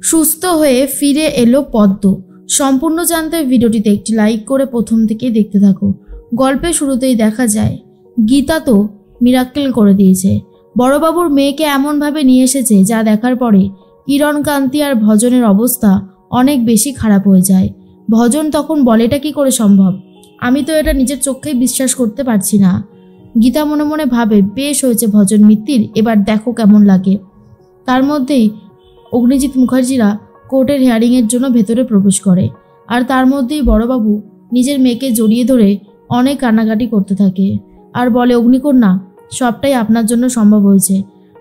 সুস্থ হয়ে ফিরে এলো পদ্ম। সম্পূর্ণ জানতে ভিডিওটিতে একটি লাইক করে প্রথম থেকেই দেখতে থাকো। গল্পের শুরুতেই দেখা যায় গীতা তো মিরাক্কেল করে দিয়েছে। বড়বাবুর মেয়েকে এমনভাবে নিয়ে এসেছে যা দেখার পরে কিরণ কান্তি আর ভজনের অবস্থা অনেক বেশি খারাপ হয়ে যায়। ভজন তখন বলে, এটা কি করে সম্ভব? আমি তো এটা নিজের চোখেই বিশ্বাস করতে পারছি না। গীতা মনে মনে ভাবে, বেশ হয়েছে ভজন মিত্তির, এবার দেখো কেমন লাগে। তার মধ্যেই অগ্নিজিৎ মুখার্জিরা কোর্টের হিয়ারিংয়ের জন্য ভেতরে প্রবেশ করে, আর তার মধ্যেই বড়বাবু নিজের মেয়েকে জড়িয়ে ধরে অনেক কান্নাকাটি করতে থাকে আর বলে, অগ্নিকন্যা, সবটাই আপনার জন্য সম্ভব হয়েছে।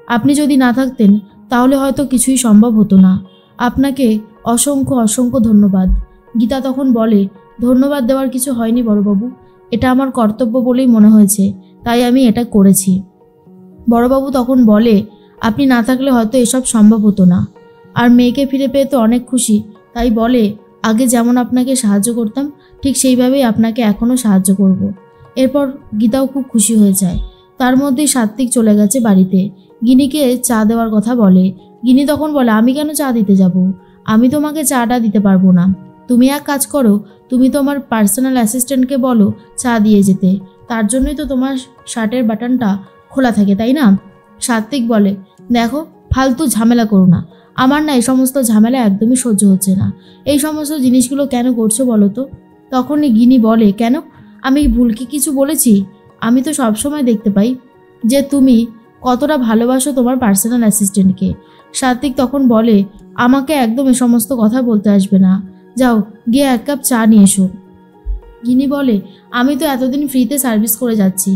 আপনি যদি না থাকতেন তাহলে হয়তো কিছুই সম্ভব হতো না। আপনাকে অসংখ্য অসংখ্য ধন্যবাদ। গীতা তখন বলে, ধন্যবাদ দেওয়ার কিছু হয়নি বড়বাবু, এটা আমার কর্তব্য বলেই মনে হয়েছে, তাই আমি এটা করেছি। বড়বাবু তখন বলে, আপনি না থাকলে হয়তো এসব সম্ভব হতো না। আর মেয়েকে ফিরে পেয়ে তো অনেক খুশি, তাই বলে, আগে যেমন আপনাকে সাহায্য করতাম ঠিক সেইভাবেই আপনাকে এখনও সাহায্য করব। এরপর গীতাও খুব খুশি হয়ে যায়। তার মধ্যেই সাত্বিক চলে গেছে বাড়িতে। গিনিকে চা দেওয়ার কথা বলে। গিনি তখন বলে, আমি কেন চা দিতে যাব? আমি তোমাকে চাটা দিতে পারবো না। তুমি এক কাজ করো, তুমি তোমার পার্সোনাল অ্যাসিস্ট্যান্টকে বলো চা দিয়ে যেতে, তার জন্যই তো তোমার শার্টের বাটনটা খোলা থাকে, তাই না? সাত্বিক বলে, দেখো, ফালতু ঝামেলা করো না, আমার না এই সমস্ত ঝামেলা একদমই সহ্য হচ্ছে না। এই সমস্ত জিনিসগুলো কেন করছো বলো তো? তখনই গিনি বলে, কেন? আমি ভুল কি কিছু বলেছি? আমি তো সবসময় দেখতে পাই যে তুমি কতটা ভালোবাসো তোমার পার্সোনাল অ্যাসিস্ট্যান্টকে। সাত্বিক তখন বলে, আমাকে একদম এ সমস্ত কথা বলতে আসবে না, যাও গিয়ে এক কাপ চা নিয়ে এসো। গিনি বলে, আমি তো এতদিন ফ্রিতে সার্ভিস করে যাচ্ছি,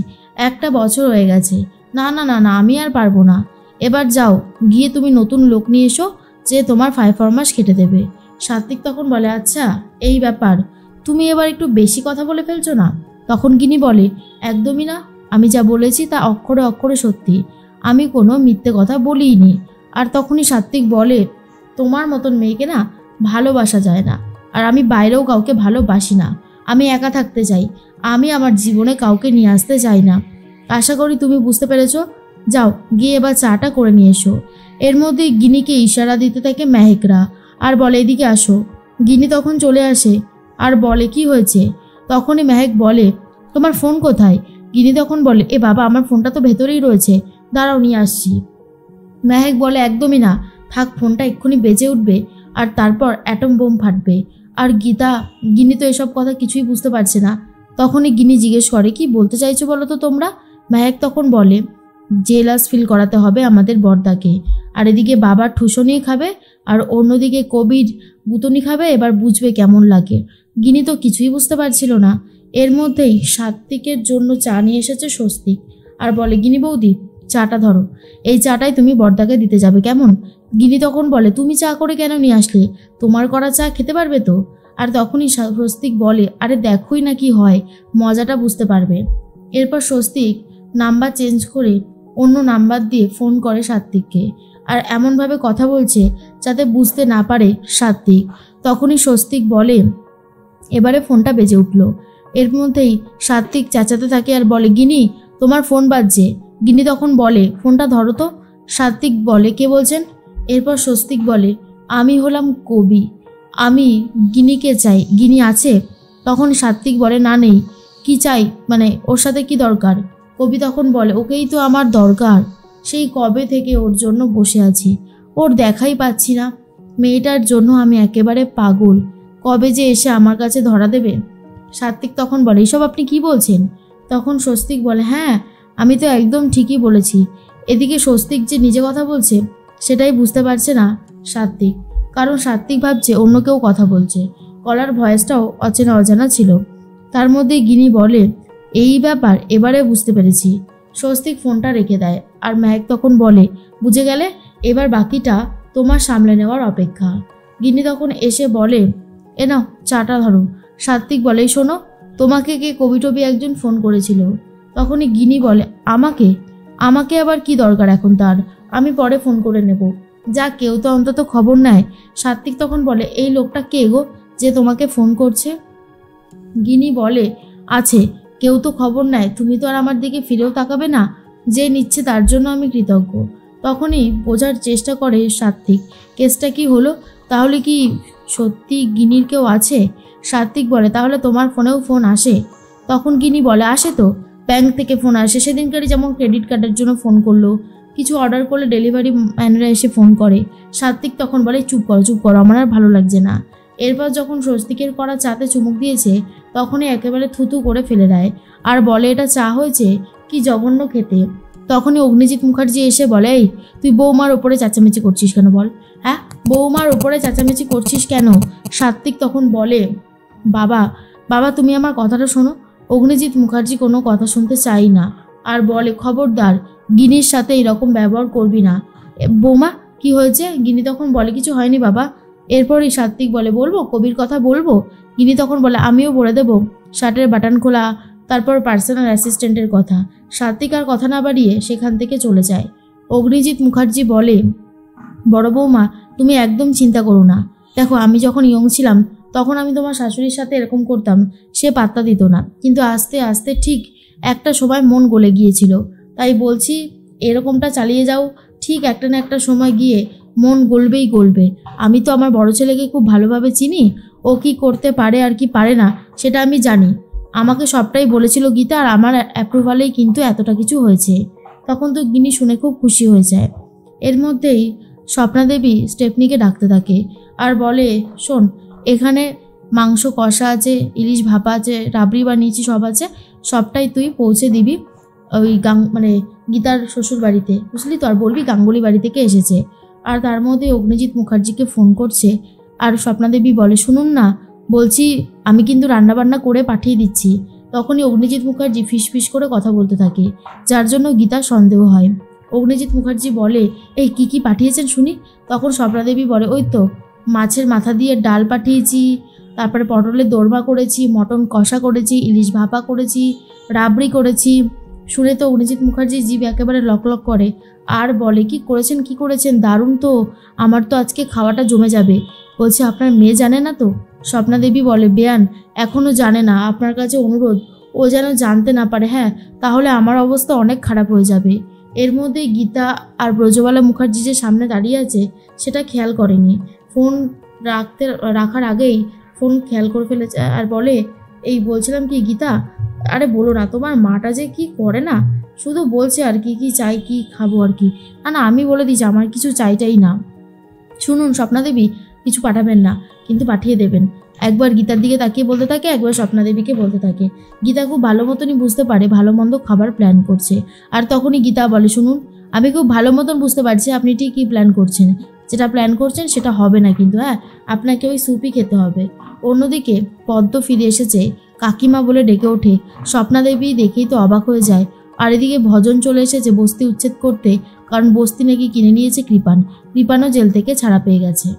1 বছর হয়ে গেছে, না না না না, আমি আর পারবো না। এবার যাও গিয়ে তুমি নতুন লোক নিয়ে এসো যে তোমার 5 মাস খেটে দেবে। সাত্বিক তখন বলে, আচ্ছা এই ব্যাপার, তুমি এবার একটু বেশি কথা বলে ফেলছো না? তখন গিনি বলে, একদমই না, আমি যা বলেছি তা অক্ষরে অক্ষরে সত্যি, আমি কোনো মিথ্যে কথা বলিনি। আর তখনই সাত্বিক বলে, তোমার মতন মেয়েকে না ভালোবাসা যায় না, আর আমি বাইরেও কাউকে ভালোবাসি না, আমি একা থাকতে চাই, আমি আমার জীবনে কাউকে নিয়ে আসতে চাই না। আশা করি তুমি বুঝতে পেরেছো, যাও গিয়ে এবার চাটা করে নিয়ে এসো। এর মধ্যে গিনিকে ইশারা দিতে থাকে মেহেকরা আর বলে, এদিকে আসো। গিনি তখন চলে আসে আর বলে, কি হয়েছে? তখনই মেহেক বলে, তোমার ফোন কোথায়? গিনি তখন বলে, এ বাবা, আমার ফোনটা তো ভেতরেই রয়েছে, দাঁড়াও নিয়ে আসছি। মেহেক বলে, একদমই না, থাক, ফোনটা এক্ষুনি বেজে উঠবে আর তারপর অ্যাটম বোম ফাটবে। আর গিনি তো এসব কথা কিছুই বুঝতে পারছে না। তখনই গিনি জিজ্ঞেস করে, কি বলতে চাইছো বলো তো তোমরা? মেহেক তখন বলে, জেলাস ফিল করাতে হবে আমাদের বর্দাকে, আর এদিকে বাবার ঠুসনি খাবে আর অন্যদিকে কবির গুতনি খাবে, এবার বুঝবে কেমন লাগে। গিনি তো কিছুই বুঝতে পারছিল না। এর মধ্যেই সাত্বিকের জন্য চা নিয়ে এসেছে স্বস্তিক আর বলে, গিনি বৌদি, চাটা ধরো, এই চাটাই তুমি বর্দাকে দিতে যাবে, কেমন? গিনি তখন বলে, তুমি চা করে কেন নিয়ে আসলে? তোমার করা চা খেতে পারবে তো? আর তখনই স্বস্তিক বলে, আরে দেখোই না কি হয়, মজাটা বুঝতে পারবে। এরপর স্বস্তিক নাম্বার চেঞ্জ করে অন্য নাম্বার দিয়ে ফোন করে সাত্বিককে, আর এমনভাবে কথা বলছে যাতে বুঝতে না পারে সাত্বিক। তখনই স্বস্তিক বলে, এবারে ফোনটা বেজে উঠল। এর মধ্যেই সাত্বিক চেঁচাতে থাকে আর বলে, গিনি, তোমার ফোন বাজছে। গিনি তখন বলে, ফোনটা ধরো তো। সাত্বিক বলে, কে বলছেন? এরপর স্বস্তিক বলে, আমি হলাম কবি, আমি গিনিকে চাই, গিনি আছে? তখন সাত্বিক বলে, না নেই। কি চাই মানে, ওর সাথে কি দরকার? কবি তখন বলে, ওকেই তো আমার দরকার, সেই কবে থেকে ওর জন্য বসে আছি, ওর দেখাই পাচ্ছি না, মেয়েটার জন্য আমি একেবারে পাগল, কবে যে এসে আমার কাছে ধরা দেবে। সাত্বিক তখন বলে, এসব আপনি কি বলছেন? তখন স্বস্তিক বলে, হ্যাঁ, আমি তো একদম ঠিকই বলেছি। এদিকে স্বস্তিক যে নিজে কথা বলছে সেটাই বুঝতে পারছে না সাত্বিক, কারণ সাত্বিক ভাবছে অন্য কেউ কথা বলছে, গলার ভয়েসটাও অচেনা অজানা ছিল। তার মধ্যে গিনি বলে, এই ব্যাপার, এবারে বুঝতে পেরেছি। স্বস্তিক ফোনটা রেখে দেয় আর মেহেক তখন বলে, বুঝে গেলে, এবার বাকিটা তোমার সামলে নেওয়ার অপেক্ষা। গিনি তখন এসে বলে, এ নাও চাটা ধরো। সাত্বিক বলে, শোনো, তোমাকে কে কবি একজন ফোন করেছিল। তখনই গিনি বলে, আমাকে? আমাকে আবার কি দরকার এখন তার? আমি পরে ফোন করে নেব, যা কেউ তো অন্তত খবর নেয়। সাত্বিক তখন বলে, এই লোকটা কে গো যে তোমাকে ফোন করছে? গিনি বলে, আছে, কেউ তো খবর নেয়, তুমি তো আর আমার দিকে ফিরেও তাকাবে না, যে নিচ্ছে তার জন্য আমি কৃতজ্ঞ। তখনই বোঝার চেষ্টা করে সাত্বিক কেসটা কি হলো, তাহলে কি সত্যি গিনির কেউ আছে? সাত্বিক বলে তাহলে তোমার ফোনেও ফোন আসে? তখন গিনি বলে আসে তো, ব্যাংক থেকে ফোন আসে, সেদিনকারই যেমন ক্রেডিট কার্ডের জন্য ফোন করলো, কিছু অর্ডার করলে ডেলিভারি ম্যানরা এসে ফোন করে। সাত্বিক তখন বলে চুপ করো আমার আর ভালো লাগছে না। এরপর যখন স্বস্তিকের করা চাতে চুমুক দিয়েছে তখনই একেবারে থুতু করে ফেলে দেয় আর বলে এটা চা হয়েছে, কি জঘন্য খেতে। তখনই অগ্নিজিৎ মুখার্জি এসে বলে এই তুই বৌমার ওপরে চেঁচামেচি করছিস কেন বল? হ্যাঁ, বৌমার ওপরে চেঁচামেচি করছিস কেন? সাত্বিক তখন বলে বাবা তুমি আমার কথাটা শোনো। অগ্নিজিৎ মুখার্জি কোনো কথা শুনতে চাই না আর বলে খবরদার গিনির সাথে এরকম ব্যবহার করবি না। বৌমা কি হয়েছে? গিনি তখন বলে কিছু হয়নি বাবা। এরপরই সাত্বিক বলে বলবো কবির কথা বলবো? গিনি তখন বলে আমিও বলে দেবো শার্টের বাটন খোলা, তারপর পার্সোনাল অ্যাসিস্ট্যান্টের কথা। সাত্বিক আর কথা না বাড়িয়ে সেখান থেকে চলে যায়। অগ্নিজিৎ মুখার্জি বলে বড় বৌমা তুমি একদম চিন্তা করো না, দেখো আমি যখন ইয়ং ছিলাম তখন আমি তোমার শাশুড়ির সাথে এরকম করতাম, সে পাত্তা দিত না, কিন্তু আস্তে আস্তে ঠিক একটা সময় মন গলে গিয়েছিল, তাই বলছি এরকমটা চালিয়ে যাও, ঠিক একটা না একটা সময় গিয়ে মন গলবে। আমি তো আমার বড় ছেলেকে খুব ভালোভাবে চিনি, ও কি করতে পারে আর কি পারে না সেটা আমি জানি। আমাকে সবটাই বলেছিল গীতা আর আমার অ্যাপ্রুভালেই কিন্তু এতটা কিছু হয়েছে। তখন তো গিনি শুনে খুব খুশি হয়ে যায়। এর মধ্যেই স্বপ্না দেবী স্টেফনিকে ডাকতে থাকে আর বলে শোন, এখানে মাংস কষা আছে, ইলিশ ভাপা আছে, রাবড়ি বানিয়েছি, সব আছে, সবটাই তুই পৌঁছে দিবি ওই মানে গীতার শ্বশুর বাড়িতে, বুঝলি তো? আর বলবি গাঙ্গুলি বাড়ি থেকে এসেছে। আর তার মধ্যে অগ্নিজিৎ মুখার্জিকে ফোন করছে আর স্বপ্না দেবী বলে শুনুন না, বলছি আমি কিন্তু রান্নাবান্না করে পাঠিয়ে দিচ্ছি। তখনই অগ্নিজিৎ মুখার্জি ফিস করে কথা বলতে থাকে, যার জন্য গীতার সন্দেহ হয়। অগ্নিজিৎ মুখার্জি বলে এই কি পাঠিয়েছেন শুনি। তখন স্বপ্না দেবী বলে ওই তো মাছের মাথা দিয়ে ডাল পাঠিয়েছি, তারপরে পটলের দোরমা করেছি, মটন কষা করেছি, ইলিশ ভাপা করেছি, রাবড়ি করেছি। শুনে তো অগ্নিজিৎ মুখার্জি জিভ একেবারে লক করে আর বলে কি করেছেন, দারুণ তো, আমার তো আজকে খাওয়াটা জমে যাবে। বলছে আপনার মেয়ে জানে না তো? স্বপ্না দেবী বলে বেয়ান এখনও জানে না, আপনার কাছে অনুরোধ ও যেন জানতে না পারে, হ্যাঁ তাহলে আমার অবস্থা অনেক খারাপ হয়ে যাবে। এর মধ্যে গীতা আর ব্রজবালা মুখার্জি যে সামনে দাঁড়িয়ে আছে সেটা খেয়াল করেনি, ফোন রাখার আগেই ফোন খেয়াল করে ফেলেছে আর বলে এই বলছিলাম কি গীতা, আরে বলো না, তোমার মাটা যে কি করে না, শুধু বলছে আর কি চাই কি খাবো আর কি। না আমি বলে দিচ্ছি আমার কিছু চাইটাই না। শুনুন স্বপ্না দেবী কিছু পাঠাবেন না, কিন্তু পাঠিয়ে দেবেন। একবার গীতার দিকে তাকিয়ে বলতে থাকে, একবার স্বপ্না দেবীকে বলতে থাকে। গীতা খুব ভালো মতনই বুঝতে পারে ভালো মন্দ খাবার প্ল্যান করছে। আর তখনই গীতা বলে শুনুন, আমি খুব ভালো মতন বুঝতে পারছি আপনি ঠিক কী প্ল্যান করছেন, যেটা প্ল্যান করছেন সেটা হবে না কিন্তু, হ্যাঁ আপনাকে ওই স্যুপই খেতে হবে। অন্যদিকে পদ্ম ফিরে এসেছে, কাকিমা বলে ডেকে ওঠে। স্বপ্না দেবী দেখেই তো অবাক হয়ে যায়। আর এদিকে ভজন চলে এসেছে বস্তি উচ্ছেদ করতে, কারণ বস্তি নাকি কিনে নিয়েছে কৃপানও জেল থেকে ছাড়া পেয়ে গেছে।